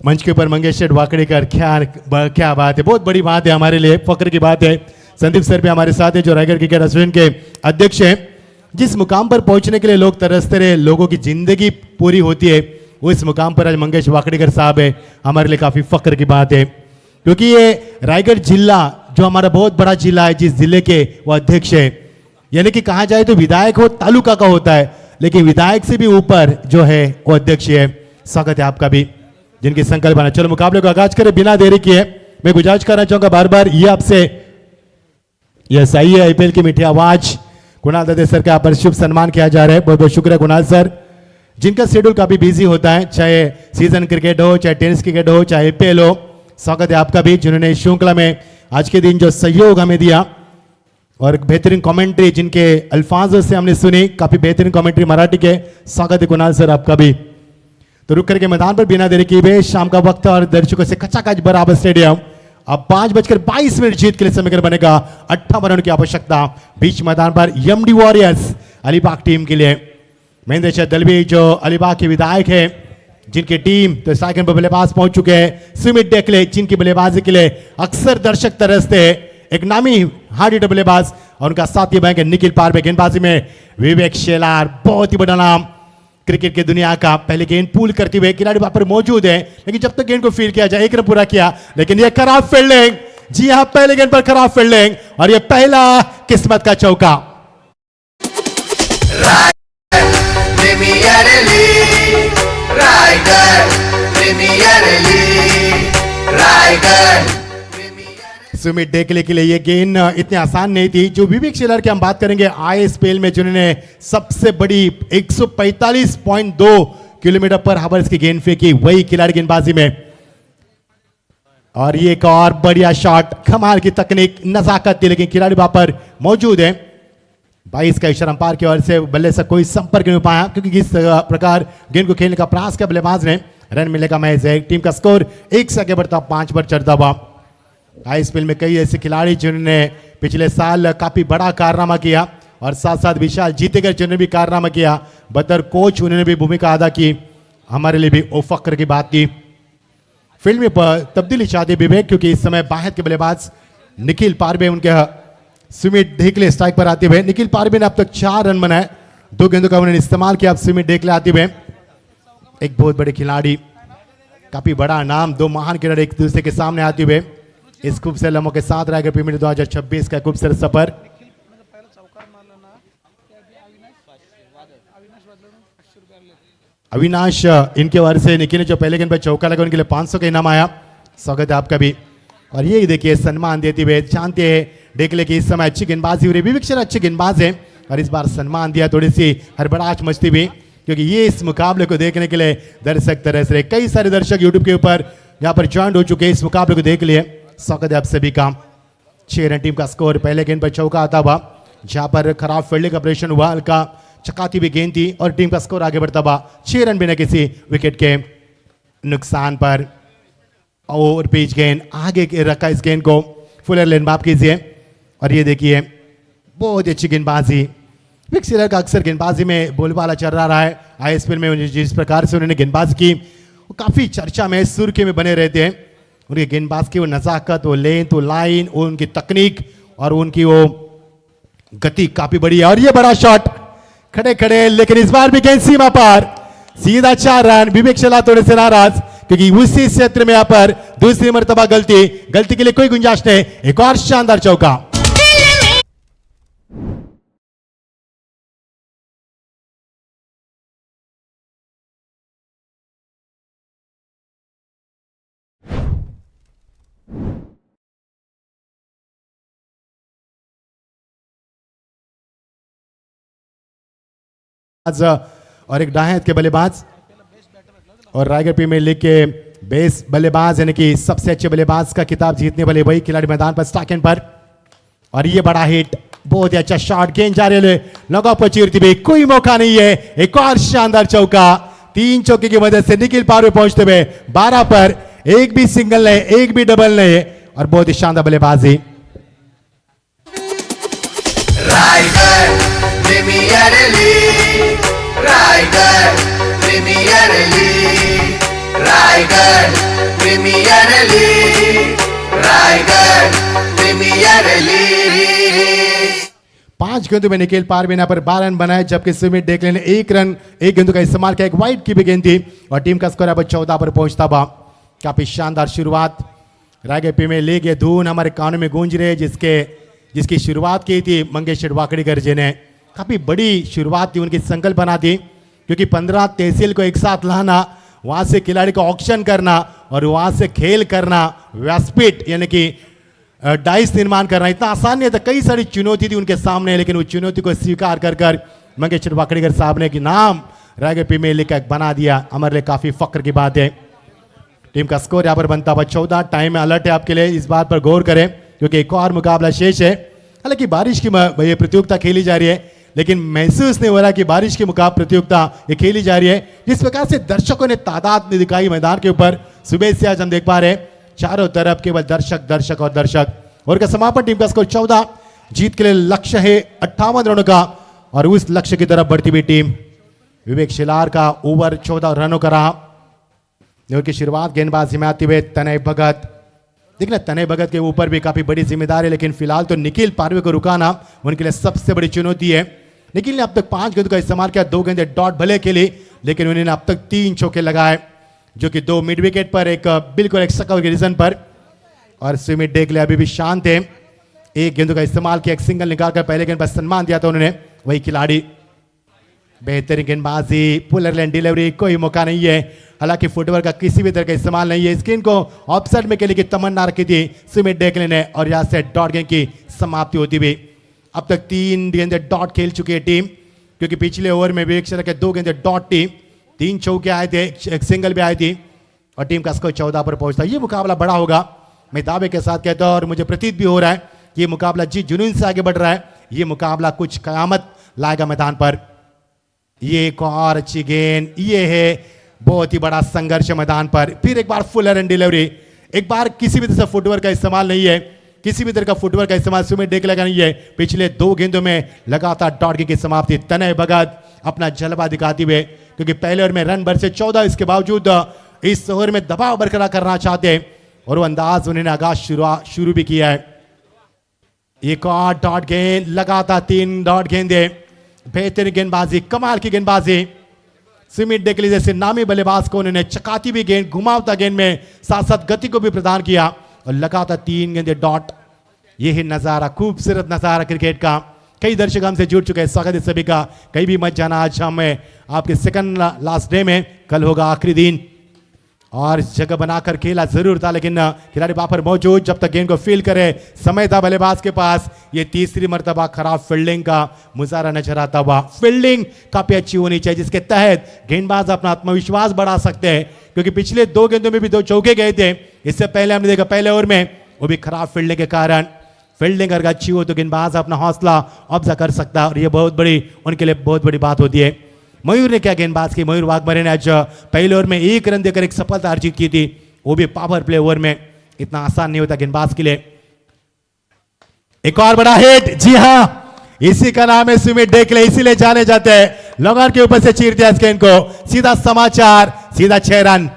मंच के ऊपर मंगेश सेठ वाकड़ेकर, क्या बात है, बहुत बड़ी बात है हमारे लिए, फक्र की बात है। संदीप सर भी हमारे साथ है जो रायगढ़ क्रिकेट एसोसिएशन के अध्यक्ष हैं। जिस मुकाम पर पहुंचने के लिए लोग तरसते रहे, लोगों की जिंदगी पूरी होती है, वो इस मुकाम पर आज मंगेश वाकड़ेकर साहब है, हमारे लिए काफी फक्र की बात है। क्योंकि ये रायगढ़ जिला जो हमारा बहुत बड़ा जिला है, जिस जिले के वो अध्यक्ष है, यानी कि कहा जाए तो विधायक हो तालुका का होता है, लेकिन विधायक से भी ऊपर जो है वो अध्यक्ष है। स्वागत है आपका भी, जिनकी संकल्प बना। चलो मुकाबले को आगाज करें बिना देरी किए। मैं गुजारिश करना चाहूंगा बार बार ये आपसे, यस आइए, आईपीएल की मीठी आवाज कुणाल दत्ते सर का पर शुभ सम्मान किया जा रहा है। बहुत बहुत शुक्रिया कुणाल सर, जिनका शेड्यूल काफी बिजी होता है, चाहे सीजन क्रिकेट हो, चाहे टेनिस क्रिकेट हो, चाहे आईपीएल हो। स्वागत है आपका भी, जिन्होंने इस श्रृंखला में आज के दिन जो सहयोग हमें दिया और बेहतरीन कमेंट्री जिनके अल्फाजों से हमने सुनी, काफी बेहतरीन कमेंट्री मराठी के। स्वागत है कुणाल सर आपका भी। तो रुक करके मैदान पर बिना देरी किए, शाम का वक्त और दर्शकों से खचाखच बराबर स्टेडियम। अब 5:22 जीत के लिए समीकरण बनेगा। 58 रन की आवश्यकता बीच मैदान पर एमडी वॉरियर्स अलीबाग टीम के लिए। महेंद्र शाह दलवी जो अलीबाग के विधायक है, जिनकी टीम तो सेकंड पर बल्लेबाज पहुंच चुके हैं। सुमित डेकले, जिनकी बल्लेबाजी के लिए अक्सर दर्शक तरसते हैं, एक नामी हार्ड हिटर बल्लेबाज, और उनका साथी बैंक है निखिल पारवे। गेंदबाजी में विवेक शेलार, बहुत ही बड़ा नाम क्रिकेट की दुनिया का, पहले गेंद पूल करते हुए खिलाड़ी वहां पर मौजूद है, लेकिन जब तक गेंद को फील्ड किया जाए, एक रन पूरा किया, लेकिन ये खराब फील्डिंग, जी हां पहले गेंद पर खराब फील्डिंग, और ये पहला किस्मत का चौका। सुमित डेकले के लिए ये गेंद इतनी आसान नहीं थी। जो विवेक शेलार की हम बात करेंगे आए स्पेल में, जिन्होंने सबसे बड़ी 145.2 किलोमीटर पर हावर्स की गेंद फेंकी, वही खिलाड़ी गेंदबाजी में। और ये एक और बढ़िया शॉट, कमाल की तकनीक, नजाकत थी, लेकिन खिलाड़ी वहां पर मौजूद है। 22 का इशारा अंपायर की ओर से, बल्ले से कोई संपर्क नहीं हो पाया, क्योंकि इस प्रकार गेंद को खेलने का प्रयास किया बल्लेबाज ने। रन मिलेगा मैच है, टीम का स्कोर 1 से आगे बढ़ता 5 पर चढ़ता हुआ। आईपीएल में कई ऐसे खिलाड़ी जिन्होंने पिछले साल काफी बड़ा कारनामा किया, और साथ साथ विशाल जीतेकर जिन्होंने भी कारनामा किया, बतौर कोच उन्होंने भी भूमिका अदा की, हमारे लिए भी ओ फक्र की बात थी। फील्ड में तब्दीली चाहते विवेक, क्योंकि इस समय बाहर के बल्लेबाज निखिल पारवे, उनके सुमित डेकले स्ट्राइक पर आते हुए। निखिल पारवे ने अब तक 4 रन बनाए, 2 गेंदों का उन्होंने इस्तेमाल किया। अब सुमित डेकले आते हुए, एक बहुत बड़े खिलाड़ी, काफी बड़ा नाम, 2 महान खिलाड़ी एक दूसरे के सामने आते हुए इस खूबसूरत लम्हों के साथ रायगढ़ प्रीमियर 2026 का खूबसूरत सफर। अविनाश, इनके वार से निखिल ने जो पहले गेंद पर चौका लगा, उनके लिए 500 का इनाम आया। स्वागत है आपका भी। और ये देखिए सम्मान देते हुए, जानते हैं डेकले की इस समय अच्छी गेंदबाजी हो रही, विवेक शेलार अच्छे गेंदबाज है, और इस बार सम्मान दिया, थोड़ी सी हड़बड़ाहट मचती हुई, क्योंकि ये इस मुकाबले को देखने के लिए दर्शक तरस रहे। कई सारे दर्शक यूट्यूब के ऊपर यहाँ पर ज्वाइन हो चुके हैं इस मुकाबले को देख लिए। स्वागत है आप सभी का। 6 रन टीम का स्कोर, पहले गेंद पर चौका आता हुआ, जहां पर खराब फील्डिंग ऑपरेशन हुआ, हल्का चकाती हुई गेंद थी, और टीम का स्कोर आगे बढ़ता हुआ 6 रन बिना किसी विकेट के नुकसान पर। और पिच गेंद आगे रखा, इस गेंद को फुलर लेन माफ कीजिए, और ये देखिए बहुत अच्छी गेंदबाजी। विवेक शेलार का अक्सर गेंदबाजी में बोलबाला चल रहा है। आईपीएल में जिस प्रकार से उन्होंने गेंदबाजी की, वो काफी चर्चा में, सुर्खी में बने रहते हैं। उनके गेंदबाज की वो नजाकत, वो लेंथ, वो लाइन, वो उनकी तकनीक, और उनकी वो गति काफी बड़ी है। और ये बड़ा शॉट खड़े खड़े, लेकिन इस बार भी गेंद सीमा पार, सीधा 4 रन। विवेक शेलार थोड़े से नाराज, क्योंकि उसी क्षेत्र में यहाँ पर दूसरी मर्तबा गलती के लिए कोई गुंजाइश नहीं। एक और शानदार चौका। और एक दाएं हाथ के बल्लेबाज, और रायगढ़ प्रीमियर लीग के बेस बल्लेबाज, यानी कि सबसे अच्छे बल्लेबाज का खिताब जीतने वाले वही खिलाड़ी मैदान पर स्टाकेन पर। और ये बड़ा हिट, बहुत ही अच्छा शॉट, गेंद जा रही है लॉन्ग ऑफ पर चीरती हुई, कोई मौका नहीं है। एक और शानदार चौका, 3 चौके की मदद से निखिल पारवे पहुंचते हुए 12 पर, एक भी सिंगल नहीं, एक भी डबल नहीं, और बहुत ही शानदार बल्लेबाजी। Raigarh premier league, Raigarh premier league, Raigarh premier league. 5 गेंदों में निखिल पारवीना पर 12 रन बनाए, जबकि सुमित डेकले ने 1 रन 1 गेंदों का इस्तेमाल किया। एक वाइड की भी गेंद थी और टीम का स्कोर अब 14 पर पहुंचता हुआ। काफी शानदार शुरुआत रायगढ़ प्रीमियर लीग। ये धून हमारे कानों में गूंज रहे, जिसकी शुरुआत की थी मंगेश वाकड़ीकर जी ने। काफी बड़ी शुरुआत थी, उनकी संकल्पना थी, क्योंकि 15 तहसील को एक साथ लाना, वहां से खिलाड़ी को ऑक्शन करना और वहां से खेल करना, व्यासपीठ यानी कि डाइस निर्माण करना इतना आसान नहीं था। कई सारी चुनौती थी उनके सामने, लेकिन उस चुनौती को स्वीकार कर मंगेश वाकड़ीकर साहब ने कि नाम रायगढ़ प्रीमियर लीग का एक बना दिया। हमारे लिए काफी फक्र की बात है। टीम का स्कोर यहाँ पर बनता हुआ 14। टाइम में अलर्ट है आपके लिए, इस बात पर गौर करें, क्योंकि एक और मुकाबला शेष है। हालांकि बारिश की ये प्रतियोगिता खेली जा रही है, लेकिन महसूस नहीं हो रहा कि बारिश की प्रतियोगिता ये खेली जा रही है। जिस प्रकार से दर्शकों ने तादाद दिखाई मैदान के ऊपर, सुबह से आज हम देख पा रहे हैं चारों तरफ केवल दर्शक दर्शक और दर्शक। और का समापन टीम का स्कोर 14। जीत के लिए लक्ष्य है 58 रनों का, और उस लक्ष्य की तरफ बढ़ती हुई टीम। विवेक शिलार का ओवर 14 रनों का रहा। की शुरुआत गेंदबाजी में आते हुए तनय भगत। देखना तनय भगत के ऊपर भी काफी बड़ी जिम्मेदारी है, लेकिन फिलहाल तो निखिल पारवे को रुकाना उनके लिए सबसे बड़ी चुनौती है। निखिल ने अब तक 5 गेंदों का इस्तेमाल किया, 2 गेंदे डॉट भले खेली, लेकिन उन्होंने अब तक 3 चौके लगाए, जो कि 2 मिड विकेट पर, एक बिल्कुल एक सकल के रीजन पर। और सुमित डेकले अभी भी शांत है। 1 गेंदों का इस्तेमाल किया, एक सिंगल निकालकर पहले गेंद पर सम्मान दिया था उन्होंने। वही खिलाड़ी बेहतरीन गेंदबाजी, पुलर लाइन डिलीवरी, कोई मौका नहीं है। हालांकि फुटवर्क का किसी भी तरह का इस्तेमाल नहीं है। स्क्रीन को ऑफसाइड में खेलने की तमन्ना रखी थी सुमित डेकले ने, और यहां से डॉट गेंद की समाप्ति होती हुई। अब तक 3 गेंदे डॉट खेल चुकी है टीम, क्योंकि पिछले ओवर में विवेक शर्मा के 2 गेंदे डॉट थी, 3 चौके आए थे, एक सिंगल भी आई थी, और टीम का स्कोर 14 पर पहुंचता। ये मुकाबला बड़ा होगा, मैं दावे के साथ कहता हूं, और मुझे प्रतीत भी हो रहा है कि ये मुकाबला जिस जुनून से आगे बढ़ रहा है, ये मुकाबला कुछ कयामत लाएगा मैदान पर। ये एक और अच्छी गेंद, ये है बहुत ही बड़ा संघर्ष मैदान पर। फिर एक बार फुल रन डिलीवरी, एक बार किसी भी तरह से फुटवर्क का इस्तेमाल नहीं है, किसी भी तरह का फुटवर्क का इस्तेमाल सुमित डेकले का नहीं है। पिछले 2 गेंदों में लगातार डॉट की समाप्ति। तनय भगत अपना जलवा दिखाती हुए, क्योंकि पहले ओवर में रन भर से 14, इसके बावजूद इस ओवर में दबाव बरकरार करना चाहते हैं, और वो अंदाज उन्होंने आगाज शुरू भी किया है। एक और डॉट गेंद, लगातार 3 डॉट गेंदे, बेहतरीन गेंदबाजी, कमाल की गेंदबाजी। सुमित डेकले जैसे नामी बल्लेबाज को उन्होंने चकाती भी गेंद, घुमावता गेंद में साथ साथ गति को भी प्रदान किया, और लगातार 3 गेंदे डॉट। यही नजारा, खूबसूरत नजारा क्रिकेट का। कई दर्शक हमसे जुड़ चुके हैं, स्वागत है सभी का। कहीं भी मत जाना, आज हम आपके सेकंड लास्ट डे में, कल होगा आखिरी दिन, और जगह बनाकर खेला जरूर था, लेकिन खिलाड़ी वहां पर मौजूद, जब तक गेंद को फील करे समय था बल्लेबाज के पास। ये तीसरी मर्तबा खराब फील्डिंग का मुजाहरा नजर आता हुआ। फील्डिंग काफी अच्छी होनी चाहिए, जिसके तहत गेंदबाज अपना आत्मविश्वास बढ़ा सकते हैं, क्योंकि पिछले 2 गेंदों में भी 2 चौके गए थे। इससे पहले हमने देखा पहले ओवर में, वो भी खराब फील्डिंग के कारण। फील्डिंग अगर अच्छी हो तो गेंदबाज अपना हौसला अफजा कर सकता है, और ये बहुत बड़ी उनके लिए बहुत बड़ी बात होती है। मयूर ने क्या गेंदबाज की, मयूर वाघमरे ने आज पहले ओवर में 1 रन देकर एक सफलता अर्जित की थी, वो भी पावर प्ले ओवर में। इतना आसान नहीं होता गेंदबाज के लिए। एक और बड़ा हिट, जी हां, इसी का नाम है सुमित डेकले, इसीलिए जाने जाते हैं। लॉन्गर के ऊपर से चीर दिया गेंद को, सीधा समाचार, सीधा 6 रन।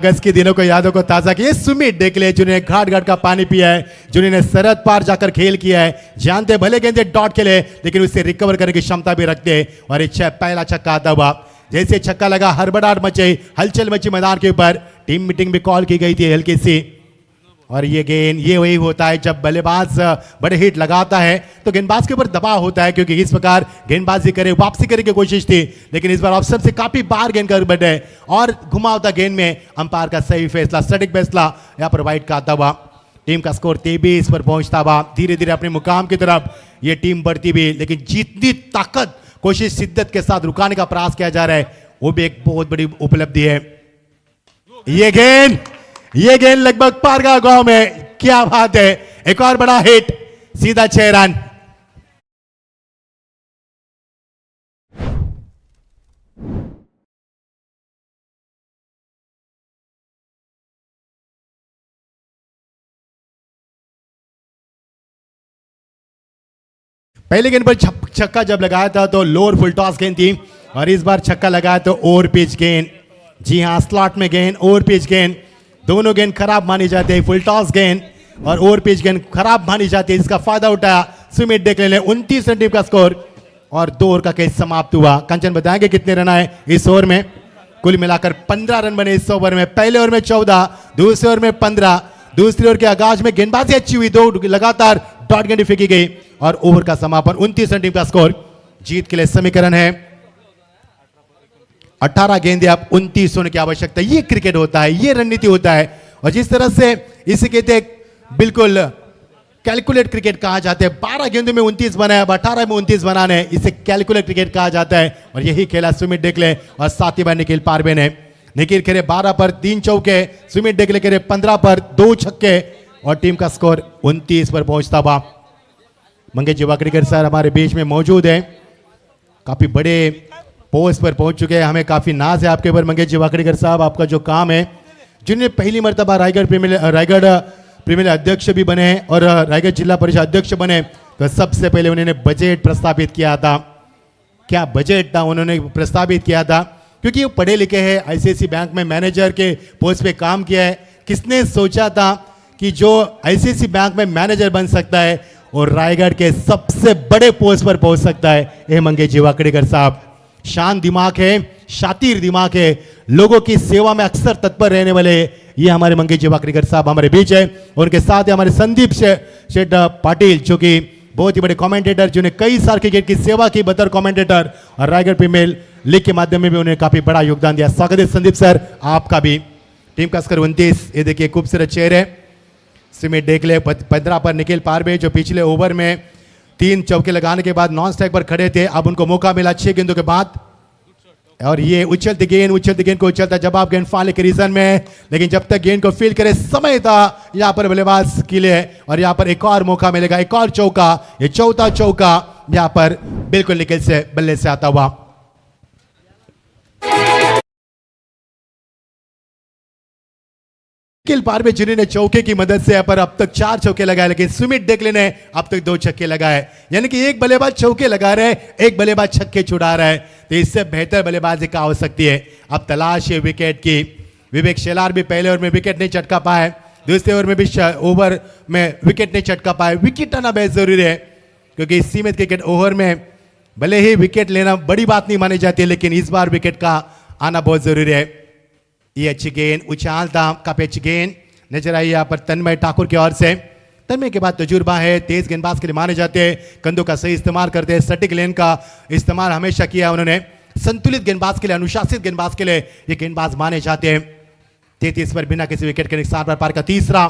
अगस्त के दिनों को यादों को ताजा किए सुमित डेकले, जिन्होंने घाट घाट का पानी पिया है, जिन्होंने सरहद पार जाकर खेल किया है, जानते भले गेंदे डॉट खेले, लेकिन उससे रिकवर करने की क्षमता भी रखते हैं। और पहला छक्का आता हुआ, जैसे छक्का लगा हड़बड़ाहट मची, हलचल मची मैदान के ऊपर। टीम मीटिंग भी कॉल की गई थी हल्की सी। और ये गेंद, ये वही होता है जब बल्लेबाज बड़े हिट लगाता है तो गेंदबाज के ऊपर दबाव होता है, क्योंकि इस प्रकार गेंदबाजी करे, वापसी करने की कोशिश थी, लेकिन इस बार ऑप्शन से काफी बार गेंद कर बैठे, और घुमावता गेंद में अंपायर का सही फैसला, सटीक फैसला, यहाँ पर वाइड का आता हुआ। टीम का स्कोर 23 पर पहुंचता हुआ। धीरे धीरे अपने मुकाम की तरफ ये टीम बढ़ती भी, लेकिन जितनी ताकत, कोशिश, शिद्दत के साथ रुकाने का प्रयास किया जा रहा है, वो भी एक बहुत बड़ी उपलब्धि है। ये गेंद लगभग पारगांव गांव में, क्या बात है। एक और बड़ा हिट, सीधा 6 रन। पहले गेंद पर छक्का जब लगाया था तो लोअर फुल टॉस गेंद थी और इस बार छक्का लगाया तो ओवर पिच गेंद। जी हाँ, स्लॉट में गेंद, ओवर पिच गेंद, दोनों गेंद खराब मानी जाती है। फुल टॉस गेंद और ओवर पिच गेंद खराब मानी जाती है, जिसका फायदा उठाया सुमित डेकले ने। 29 रन टीम का स्कोर और 2 ओवर का कैच समाप्त हुआ। कंचन बताएंगे कितने रन आए इस ओवर में? कुल मिलाकर 15 रन बने इस ओवर में। पहले ओवर में 14, दूसरे ओवर में 15, दूसरे ओवर के आगाज में गेंदबाजी अच्छी हुई, 2 लगातार डॉट गेंद फेंकी गई और ओवर का समापन। 29 रन टीम का स्कोर। जीत के लिए समीकरण है 18 गेंदें, अब 29 होने की आवश्यकता। ये क्रिकेट होता है, ये रणनीति होता है और जिस तरह से इसे कहते हैं बिल्कुल कैलकुलेट क्रिकेट कहा जाता है। 12 गेंदों में 29 बनाए, अब 18 में 29 बनाने, इसे कैलकुलेट क्रिकेट कहा जाता है और यही खेला सुमित डेकले और साथी भाई निखिल पारवे ने। निखिल खेले 12 पर 3 चौके, सुमित डेकले खेले 15 पर 2 छक्के और टीम का स्कोर 29 पर पहुंचता हुआ। मंगेश जी वाकड़ीकर सर हमारे बीच में मौजूद हैं, काफी बड़े पोस्ट पर पहुंच चुके हैं। हमें काफी नाज है आपके ऊपर मंगेश जी वाकड़ीकर साहब। आपका जो काम है, जिन्हें पहली मर्तबा रायगढ़ प्रीमियर अध्यक्ष भी बने और रायगढ़ जिला परिषद अध्यक्ष बने, तो सबसे पहले उन्होंने बजट प्रस्तावित किया था। क्या बजट था उन्होंने प्रस्तावित किया था, क्योंकि वो पढ़े लिखे हैं, आईसीआईसी बैंक में मैनेजर के पोस्ट पे काम किया है। किसने सोचा था कि जो आईसीआईसी बैंक में मैनेजर बन सकता है और रायगढ़ के सबसे बड़े पोस्ट पर पहुंच सकता है? ये मंगेश जी वाकड़ीकर साहब। शांत दिमाग है, शातिर दिमाग है, लोगों की सेवा में अक्सर तत्पर रहने वाले ये हमारे मंगेश जी वाकड़ीकर साहब हमारे बीच है। उनके साथ है हमारे संदीप शेठ पाटिल, जो कि बहुत ही बड़े कमेंटेटर, जिन्हें कई साल क्रिकेट की सेवा की बतौर कमेंटेटर और रायगढ़ प्रीमियर लीग के माध्यम में भी उन्हें काफी बड़ा योगदान दिया। स्वागत है संदीप सर आपका भी। टीम का स्कोर 29। ये देखिए खूबसूरत चेहरे, सुमित डेकले 15 पर निखिल पारवे, जो पिछले ओवर में 3 चौके लगाने के बाद नॉन स्ट्राइक पर खड़े थे। अब उनको मौका मिला 6 गेंदों के बाद और ये उछलती गेंद को उछलता जवाब गेंद फाले के रीजन में, लेकिन जब तक गेंद को फील्ड करे समय था यहां पर बल्लेबाज के लिए और यहां पर एक और मौका मिलेगा, एक और चौका, ये चौथा चौका यहां पर बिल्कुल निखिल से बल्ले से आता हुआ। निखिल पारवे जिन्होंने चौके की मदद से पर अब तक 4 चौके लगाए, लेकिन सुमित डेकले ने अब तक 2 छक्के लगाए, यानी कि एक बल्लेबाज चौके लगा रहे, एक बल्लेबाज छक्के छुड़ा रहा है। तो इससे बेहतर बल्लेबाजी कहां हो सकती है? अब तलाश है विकेट की। विवेक शेलार भी पहले ओवर में विकेट नहीं चटका पाए, दूसरे ओवर में भी ओवर में विकेट नहीं चटका पाए। विकेट आना बेहद जरूरी है, क्योंकि सीमित क्रिकेट ओवर में भले ही विकेट लेना बड़ी बात नहीं मानी जाती है, लेकिन इस बार विकेट का आना बहुत जरूरी है। ये अच्छी गेंद, उछाल था, काफी अच्छी गेंद नजर आई यहाँ पर तन्मय ठाकुर की ओर से। तन्मय के बाद तजुर्बा है, तेज गेंदबाज के लिए माने जाते हैं, कंधों का सही इस्तेमाल करते हैं, सटीक लेन का इस्तेमाल हमेशा किया उन्होंने। संतुलित गेंदबाज के लिए, अनुशासित गेंदबाज के लिए ये गेंदबाज माने जाते हैं। 33 पर बिना किसी विकेट के नुकसान पर पार का तीसरा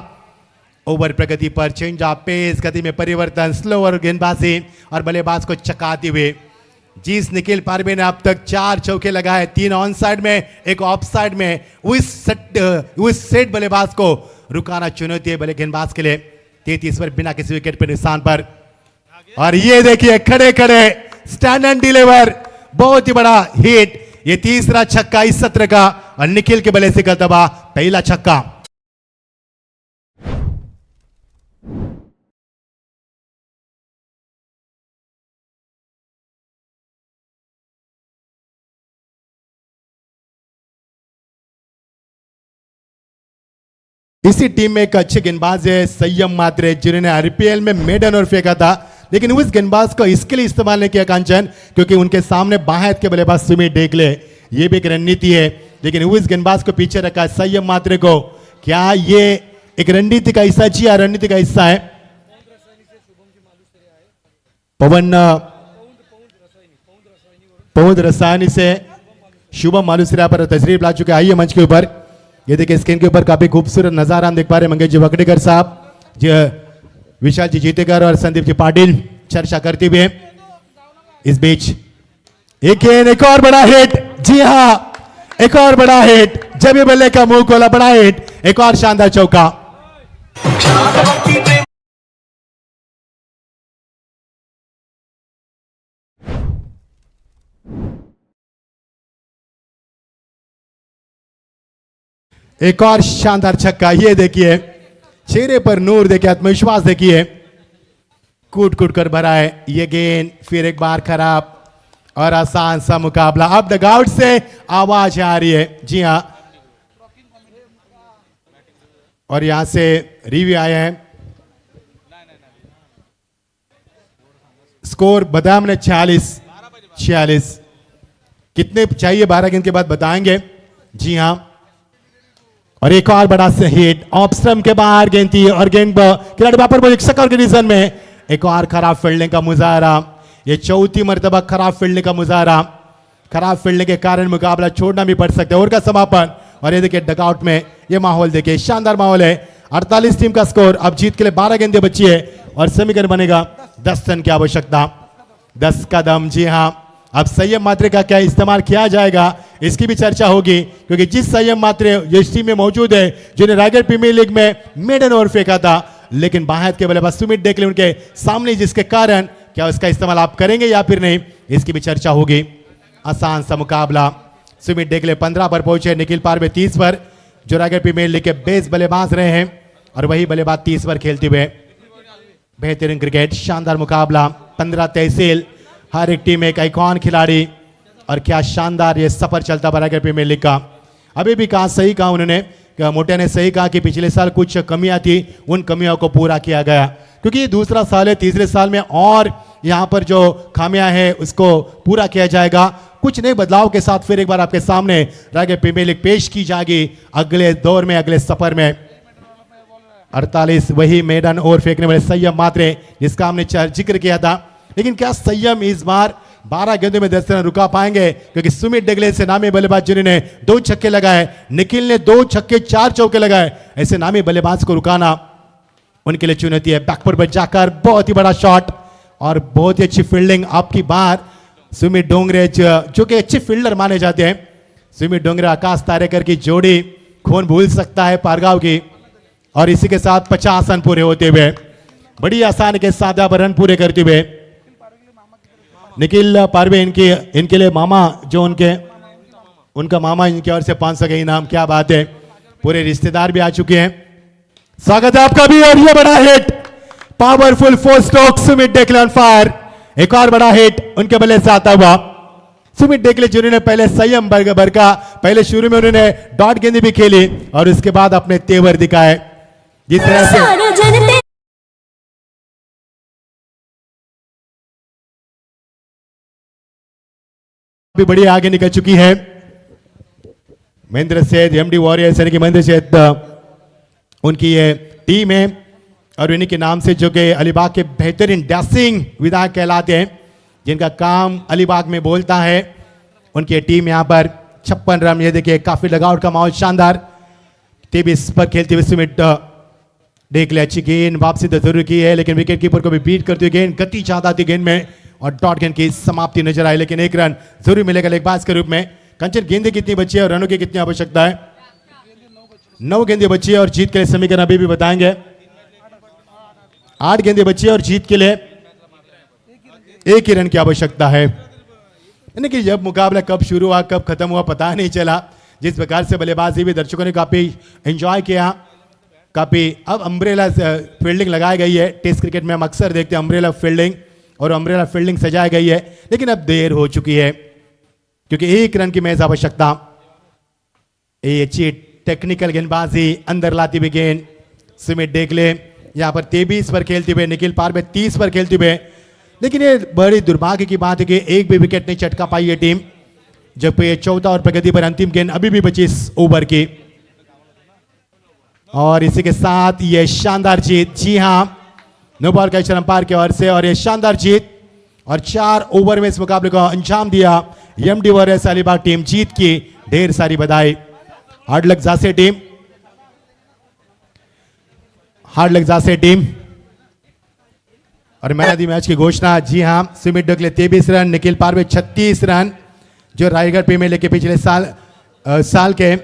ओवर प्रगति पर चेंज ऑफ पेस, गति में परिवर्तन, स्लोअर गेंदबाजी और बल्लेबाज को चकाते हुए जिस निखिल पारवे ने अब तक 4 चौके लगाए, 3 ऑन साइड में, एक ऑफ साइड में, उस सेट बल्लेबाज को रुकाना चुनौती है बल्ले गेंदबाज के लिए। 33 पर बिना किसी विकेट पर निशान पर और ये देखिए खड़े खड़े स्टैंड एंड डिलीवर, बहुत ही बड़ा हिट। ये तीसरा छक्का इस सत्र का और निखिल के बल्ले से करता हुआ पहला छक्का। इसी टीम में एक अच्छे गेंदबाज है संयम मात्रे, जिन्होंने आईपीएल में मेडन और फेंका था, लेकिन उस गेंदबाज को इसके लिए इस्तेमाल नहीं किया कांचन, क्योंकि उनके सामने बाएं हाथ के बल्लेबाज सुमित डेकले। ये भी एक रणनीति है, लेकिन उस गेंदबाज को पीछे रखा है संयम मात्रे को। क्या ये एक रणनीति का हिस्सा जी? रणनीति का हिस्सा है। पौध रसायनी से शुभम मालूसरिया पर तशरीफ ला चुके। आइए मंच के ऊपर। ये देखिए स्क्रीन के ऊपर काफी खूबसूरत नजारा हम देख पा रहे हैं। मंगेश जी वाकड़ीकर साहब, विशाल जी जीतेकर और संदीप जी पाटिल चर्चा करते हुए। इस बीच एक और बड़ा हिट, जी हां एक और बड़ा हिट, जब ये बल्ले का मुंह खोला बड़ा हिट, एक और शानदार चौका। एक और शानदार छक्का, ये देखिए चेहरे पर नूर देखिए, आत्मविश्वास देखिए, कूट कूट कर भरा है ये गेंद, फिर एक बार खराब और आसान सा मुकाबला। अब डगआउट से आवाज आ रही है, जी हाँ, और यहां से रिव्यू आए हैं। स्कोर बताया हमने 46। कितने चाहिए 12 गेंद के बाद बताएंगे, जी हां। और एक और बड़ा से हिट ऑफ स्टंप के बाहर गेंद थी और गेंद खिलाड़ी वापर बोल एक ऑर्गेनाइजेशन में एक और खराब फील्डिंग का मुजाहरा। ये चौथी मर्तबा खराब फील्डिंग का मुजाहरा। खराब फील्डिंग के कारण मुकाबला छोड़ना भी पड़ सकता है। ओवर का समापन और ये देखिए डगआउट में ये माहौल देखिए, शानदार माहौल है। 48 टीम का स्कोर। अब जीत के लिए 12 गेंदें बची है और समीकरण बनेगा 10 रन की आवश्यकता, 10 कदम। जी हां, अब संयम मात्रे का क्या इस्तेमाल किया जाएगा इसकी भी चर्चा होगी, क्योंकि जिस संयम मात्रे इस टीम में मौजूद है जिन्हें रायगढ़ प्रीमियर लीग में मेडन ओवर फेंका था, लेकिन बाहर के बल्लेबाज सुमित डेकले उनके सामने, जिसके कारण क्या उसका इस्तेमाल आप करेंगे या फिर नहीं, इसकी भी चर्चा होगी। आसान सा मुकाबला। सुमित डेकले 15 पर पहुंचे, निखिल पारवे 30 पर, जो रायगढ़ प्रीमियर लीग के बेस बल्लेबाज रहे हैं, और वही बल्लेबाज 30 पर खेलते हुए। बेहतरीन क्रिकेट, शानदार मुकाबला, 15 तहसील, हर एक टीम एक आइकॉन खिलाड़ी, और क्या शानदार ये सफर चलता रायगढ़ प्रीमियर लीग का। अभी भी कहा, सही कहा उन्होंने, मोटे ने सही कहा कि पिछले साल कुछ कमियां थी, उन कमियों को पूरा किया गया, क्योंकि ये दूसरा साल है, तीसरे साल में और यहां पर जो खामियां हैं उसको पूरा किया जाएगा। कुछ नए बदलाव के साथ फिर एक बार आपके सामने रायगढ़ प्रीमियर लीग पेश की जाएगी अगले दौर में, अगले सफर में। 48 वही मेडन ओवर फेंकने वाले संयम मात्रे जिसका हमने जिक्र किया था, लेकिन क्या संयम इस बार 12 गेंदों में 10 रन रुका पाएंगे, क्योंकि सुमित डेगले से नामी बल्लेबाज जिन्होंने 2 छक्के लगाए, निखिल ने 2 छक्के 4 चौके लगाए, ऐसे नामी बल्लेबाज को रुकाना उनके लिए चुनौती है। बैकफुट पर जाकर बहुत ही बड़ा शॉट और बहुत ही अच्छी फील्डिंग आपकी बार सुमित डोंगरे, जो कि अच्छे फील्डर माने जाते हैं। सुमित डोंगरे आकाश तारेकर की जोड़ी कौन भूल सकता है पारगांव की, और इसी के साथ 50 रन पूरे होते हुए, बड़ी आसानी के साथ यहाँ पर रन पूरे करते हुए निखिल पारवे इनके लिए मामा, जो उनका मामा इनकी ओर से 500 का इनाम। क्या बात है, पूरे रिश्तेदार भी आ चुके हैं। स्वागत है आपका भी। और ये बड़ा हिट, पावरफुल 4 स्ट्रोक, सुमित डेकले ऑन फायर। एक और बड़ा हिट उनके बल्ले से आता हुआ सुमित डेकले, जिन्होंने पहले संयम बरका, पहले शुरू में उन्होंने डॉट गेंद भी खेली और उसके बाद अपने तेवर दिखाए, जिस तरह से भी बड़ी आगे निकल चुकी है। महेंद्र सेठ, एमडी वॉरियर्स यानी कि महेंद्र सेठ उनकी ये टीम है, और उन्हीं के नाम से जो कि अलीबाग के बेहतरीन डैशिंग विधायक कहलाते हैं, जिनका काम अलीबाग में बोलता है, उनकी टीम यहाँ पर 56 रन। ये देखिए काफी लगावट का माहौल, शानदार। 23 पर खेलते हुए सुमित डेकले, अच्छी गेंद वापसी तो जरूर की है, लेकिन विकेट कीपर को भी बीट करते हुए गेंद गति चाहता थी गेंद में, और डॉट गेंद की समाप्ति नजर आई, लेकिन 1 रन जरूर मिलेगा गेंदबाज के रूप में। कंचन गेंदें कितनी बची है और रनों की कितनी आवश्यकता है? 9 गेंदें बची है, और जीत के लिए समीकरण अभी भी बताएंगे। 8 गेंदें बची है और जीत के लिए 1 ही रन की आवश्यकता है। यानी कि जब मुकाबला कब शुरू हुआ कब खत्म हुआ पता नहीं चला। जिस प्रकार से बल्लेबाजी भी दर्शकों ने काफी एंजॉय किया, काफी। अब अम्ब्रेला फील्डिंग लगाई गई है। टेस्ट क्रिकेट में हम अक्सर देखते हैं अम्ब्रेला फील्डिंग, और अम्ब्रेला फील्डिंग सजाई गई है, लेकिन अब देर हो चुकी है, क्योंकि 1 रन की महज आवश्यकता। ये अच्छी टेक्निकल गेंदबाजी, अंदर लाती हुई गेंद सुमित डेकले यहां पर 23 पर खेलते हुए, निखिल पारवे 30 पर खेलते हुए, लेकिन ये बड़ी दुर्भाग्य की बात है कि एक भी विकेट नहीं चटका पाई ये टीम, जबकि ये 14 और प्रगति पर अंतिम गेंद अभी भी बची इस ओवर की। और इसी के साथ ये शानदार जीत, जी हां, नो बॉल का इशारा अंपायर की ओर से, और ये शानदार जीत, और 4 ओवर में इस मुकाबले को अंजाम दिया एमडी वॉरियर्स अलीबाग टीम। जीत की ढेर सारी बधाई। हार्ड लक जासे टीम, हार्ड लक जासे टीम। और मैन ऑफ द मैच की घोषणा, जी हां, सुमित डेकले 23 रन, निखिल पारवे 36 रन, जो रायगढ़ प्रीमियर लीग के पिछले साल के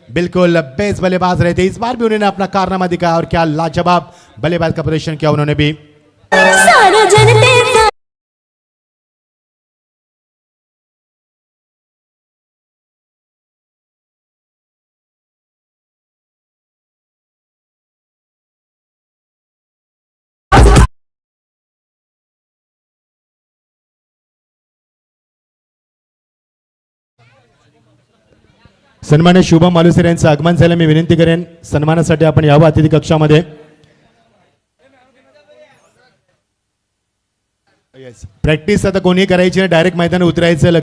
बिल्कुल बेस्ट बल्लेबाज रहे थे। इस बार भी उन्होंने अपना कारनामा दिखाया, और क्या लाजवाब बल्लेबाज का प्रदर्शन किया उन्होंने भी। सन्मान्य शुभम मालुसरे यांचं आगमन झालं. मी विनंती करेन सन्मानासाठी आपण यावं अतिथी कक्षामध्ये. प्रॅक्टिस आता कोणी करायची डायरेक्ट मैदानात उतरायचं.